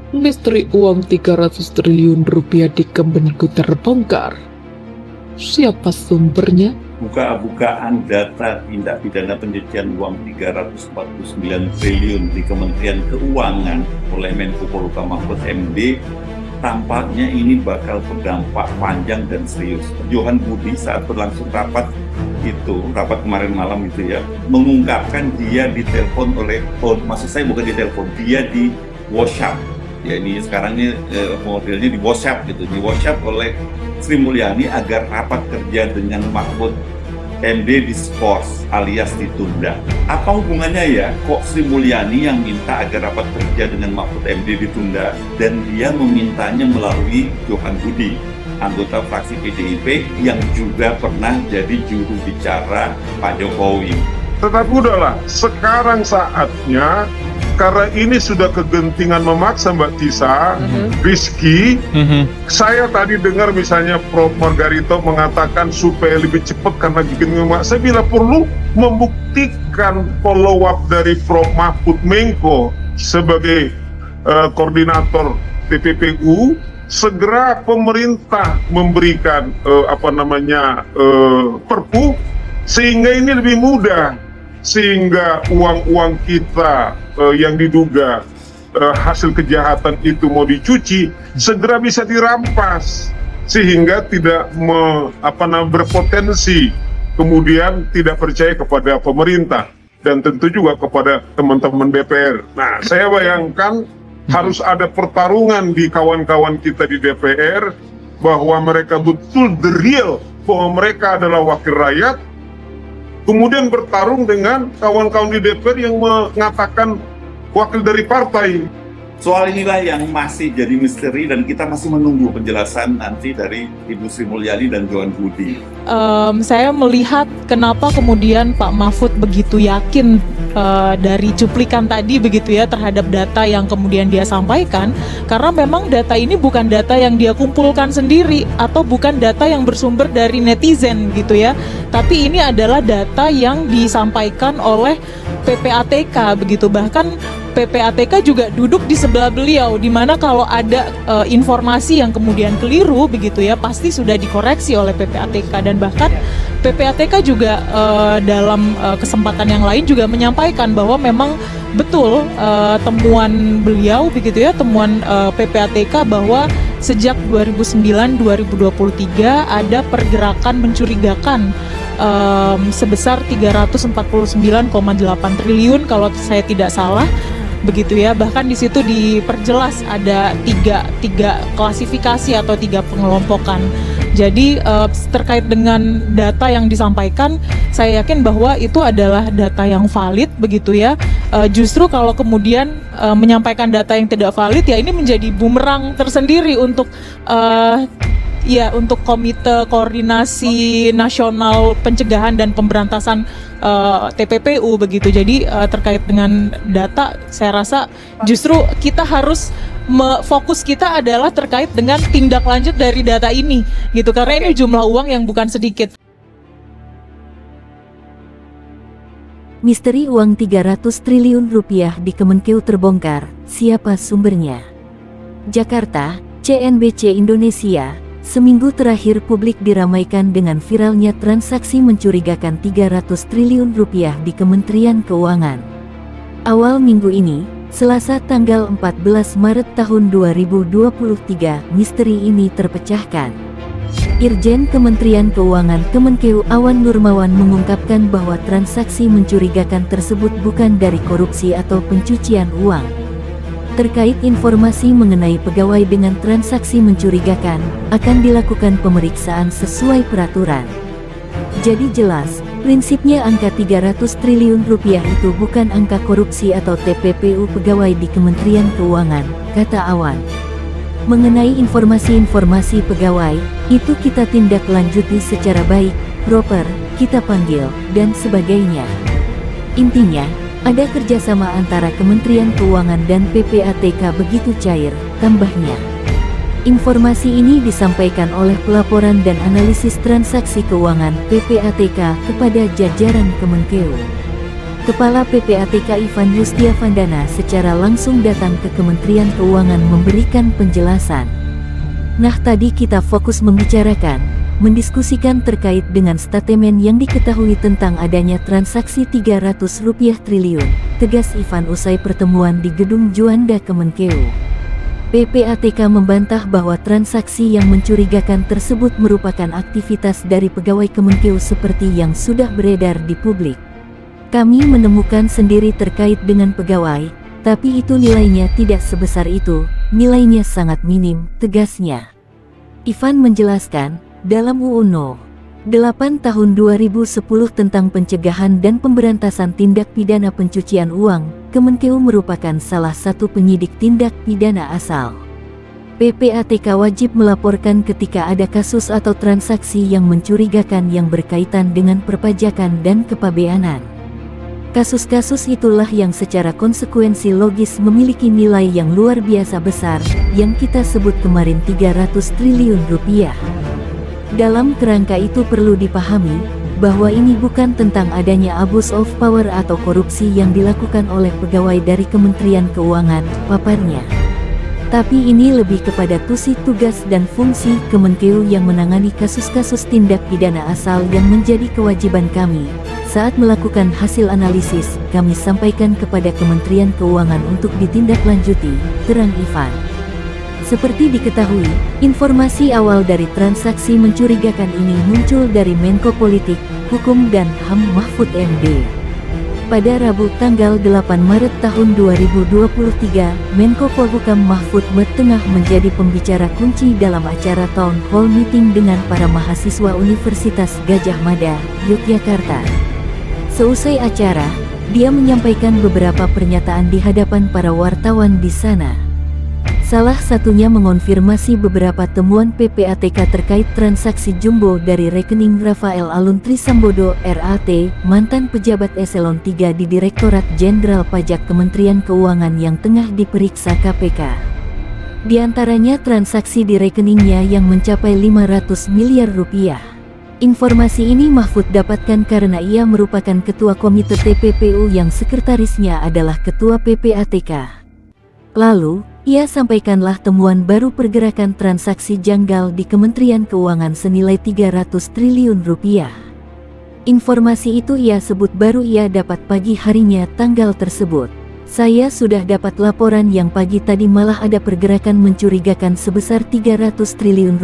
Misteri uang 300 triliun rupiah di Kemenku terbongkar. Siapa sumbernya? Buka-bukaan data tindak pidana pencucian uang 349 triliun di Kementerian Keuangan oleh Menko Polhukam Mahfud MD, tampaknya ini bakal berdampak panjang dan serius. Johan Budi saat berlangsung rapat kemarin malam itu ya, mengungkapkan dia ditelepon oleh, maksud saya bukan ditelepon, dia di WhatsApp. Ya ini sekarang ini modelnya di WhatsApp gitu, di WhatsApp oleh Sri Mulyani agar rapat kerja dengan Mahfud MD diskors alias ditunda. Apa hubungannya ya? Kok Sri Mulyani yang minta agar rapat kerja dengan Mahfud MD ditunda dan dia memintanya melalui Johan Budi, anggota fraksi PDIP yang juga pernah jadi juru bicara Pak Jokowi. Tetapi udahlah, sekarang saatnya, karena ini sudah kegentingan memaksa Mbak Tisa, Rizky, saya tadi dengar misalnya Prof. Margarito mengatakan supaya lebih cepat karena bikin memaksa, bila perlu membuktikan follow up dari Prof. Mahfud Menko sebagai koordinator TPPU, segera pemerintah memberikan perpu sehingga ini lebih mudah, sehingga uang-uang kita yang diduga hasil kejahatan itu mau dicuci segera bisa dirampas sehingga tidak berpotensi kemudian tidak percaya kepada pemerintah dan tentu juga kepada teman-teman DPR. Nah, saya bayangkan harus ada pertarungan di kawan-kawan kita di DPR bahwa mereka betul the real, bahwa mereka adalah wakil rakyat, kemudian bertarung dengan kawan-kawan di DPR yang mengatakan wakil dari partai. Soal inilah yang masih jadi misteri dan kita masih menunggu penjelasan nanti dari Ibu Sri Mulyani dan Johan Budi. Saya melihat kenapa kemudian Pak Mahfud begitu yakin dari cuplikan tadi begitu ya terhadap data yang kemudian dia sampaikan, karena memang data ini bukan data yang dia kumpulkan sendiri atau bukan data yang bersumber dari netizen gitu ya, tapi ini adalah data yang disampaikan oleh PPATK begitu. Bahkan PPATK juga duduk di sebelah beliau, di mana kalau ada informasi yang kemudian keliru begitu ya pasti sudah dikoreksi oleh PPATK. Dan bahkan PPATK juga dalam kesempatan yang lain juga menyampaikan bahwa memang betul temuan beliau begitu ya, temuan PPATK bahwa sejak 2009-2023 ada pergerakan mencurigakan sebesar 349,8 triliun kalau saya tidak salah begitu ya. Bahkan di situ diperjelas ada tiga klasifikasi atau tiga pengelompokan. Jadi terkait dengan data yang disampaikan, saya yakin bahwa itu adalah data yang valid begitu ya. Justru kalau kemudian menyampaikan data yang tidak valid ya ini menjadi bumerang tersendiri untuk untuk Komite Koordinasi Nasional Pencegahan dan Pemberantasan TPPU begitu. Jadi terkait dengan data, saya rasa justru kita harus fokus kita adalah terkait dengan tindak lanjut dari data ini gitu, karena ini jumlah uang yang bukan sedikit. Misteri uang 300 triliun rupiah di Kemenkeu terbongkar, siapa sumbernya? Jakarta, CNBC Indonesia. Seminggu terakhir publik diramaikan dengan viralnya transaksi mencurigakan 300 triliun rupiah di Kementerian Keuangan. Awal minggu ini, Selasa tanggal 14 Maret tahun 2023, misteri ini terpecahkan. Irjen Kementerian Keuangan Kemenkeu Awan Nurmawan mengungkapkan bahwa transaksi mencurigakan tersebut bukan dari korupsi atau pencucian uang. Terkait informasi mengenai pegawai dengan transaksi mencurigakan, akan dilakukan pemeriksaan sesuai peraturan. Jadi jelas, prinsipnya angka 300 triliun rupiah itu bukan angka korupsi atau TPPU pegawai di Kementerian Keuangan, kata Awan. Mengenai informasi-informasi pegawai, itu kita tindak lanjuti secara baik, proper, kita panggil, dan sebagainya. Intinya, ada kerjasama antara Kementerian Keuangan dan PPATK begitu cair, tambahnya. Informasi ini disampaikan oleh Pelaporan dan Analisis Transaksi Keuangan PPATK kepada jajaran Kemenkeu. Kepala PPATK Ivan Yustiavandana secara langsung datang ke Kementerian Keuangan memberikan penjelasan. Nah, tadi kita fokus mendiskusikan terkait dengan statemen yang diketahui tentang adanya transaksi Rp300 triliun, tegas Ivan usai pertemuan di Gedung Juanda Kemenkeu. PPATK membantah bahwa transaksi yang mencurigakan tersebut merupakan aktivitas dari pegawai Kemenkeu seperti yang sudah beredar di publik. Kami menemukan sendiri terkait dengan pegawai, tapi itu nilainya tidak sebesar itu, nilainya sangat minim, tegasnya. Ivan menjelaskan, dalam UU No. 8 Tahun 2010 tentang pencegahan dan pemberantasan tindak pidana pencucian uang, Kemenkeu merupakan salah satu penyidik tindak pidana asal. PPATK wajib melaporkan ketika ada kasus atau transaksi yang mencurigakan yang berkaitan dengan perpajakan dan kepabeanan. Kasus-kasus itulah yang secara konsekuensi logis memiliki nilai yang luar biasa besar, yang kita sebut kemarin Rp300 triliun. Dalam kerangka itu perlu dipahami, bahwa ini bukan tentang adanya abuse of power atau korupsi yang dilakukan oleh pegawai dari Kementerian Keuangan, paparnya. Tapi ini lebih kepada tugas dan fungsi Kemenkeu yang menangani kasus-kasus tindak pidana asal yang menjadi kewajiban kami. Saat melakukan hasil analisis, kami sampaikan kepada Kementerian Keuangan untuk ditindaklanjuti, terang Ivan. Seperti diketahui, informasi awal dari transaksi mencurigakan ini muncul dari Menko Politik, Hukum dan HAM Mahfud MD. Pada Rabu tanggal 8 Maret tahun 2023, Menko Polhukam Mahfud tengah menjadi pembicara kunci dalam acara Town Hall Meeting dengan para mahasiswa Universitas Gadjah Mada, Yogyakarta. Seusai acara, dia menyampaikan beberapa pernyataan di hadapan para wartawan di sana. Salah satunya mengonfirmasi beberapa temuan PPATK terkait transaksi jumbo dari rekening Rafael Alun Trisambodo RAT, mantan pejabat eselon 3 di Direktorat Jenderal Pajak Kementerian Keuangan yang tengah diperiksa KPK. Di antaranya transaksi di rekeningnya yang mencapai Rp500 miliar. Informasi ini Mahfud dapatkan karena ia merupakan ketua komite TPPU yang sekretarisnya adalah ketua PPATK. Lalu, ia sampaikanlah temuan baru pergerakan transaksi janggal di Kementerian Keuangan senilai Rp300 triliun. Informasi itu ia sebut baru ia dapat pagi harinya tanggal tersebut. Saya sudah dapat laporan yang pagi tadi malah ada pergerakan mencurigakan sebesar Rp300 triliun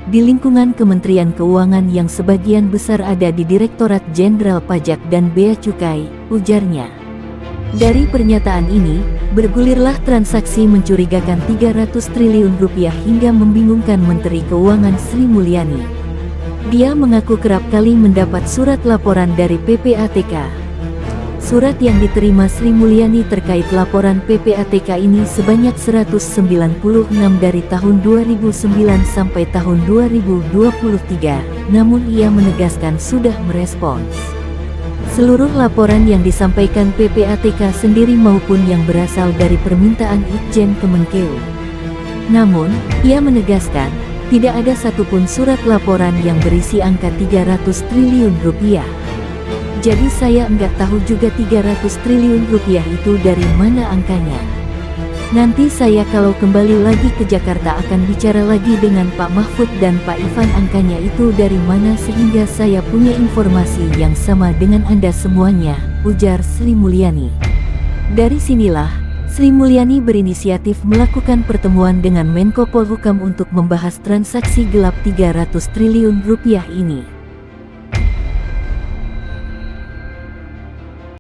di lingkungan Kementerian Keuangan yang sebagian besar ada di Direktorat Jenderal Pajak dan Bea Cukai, ujarnya. Dari pernyataan ini, bergulirlah transaksi mencurigakan Rp300 triliun hingga membingungkan Menteri Keuangan Sri Mulyani. Dia mengaku kerap kali mendapat surat laporan dari PPATK. Surat yang diterima Sri Mulyani terkait laporan PPATK ini sebanyak 196 dari tahun 2009 sampai tahun 2023, namun ia menegaskan sudah merespons seluruh laporan yang disampaikan PPATK sendiri maupun yang berasal dari permintaan Itjen Kemenkeu. Namun, ia menegaskan, tidak ada satupun surat laporan yang berisi angka Rp300 triliun. Jadi saya enggak tahu juga Rp300 triliun itu dari mana angkanya. Nanti saya kalau kembali lagi ke Jakarta akan bicara lagi dengan Pak Mahfud dan Pak Ivan angkanya itu dari mana sehingga saya punya informasi yang sama dengan Anda semuanya, ujar Sri Mulyani. Dari sinilah, Sri Mulyani berinisiatif melakukan pertemuan dengan Menko Polhukam untuk membahas transaksi gelap Rp300 triliun ini.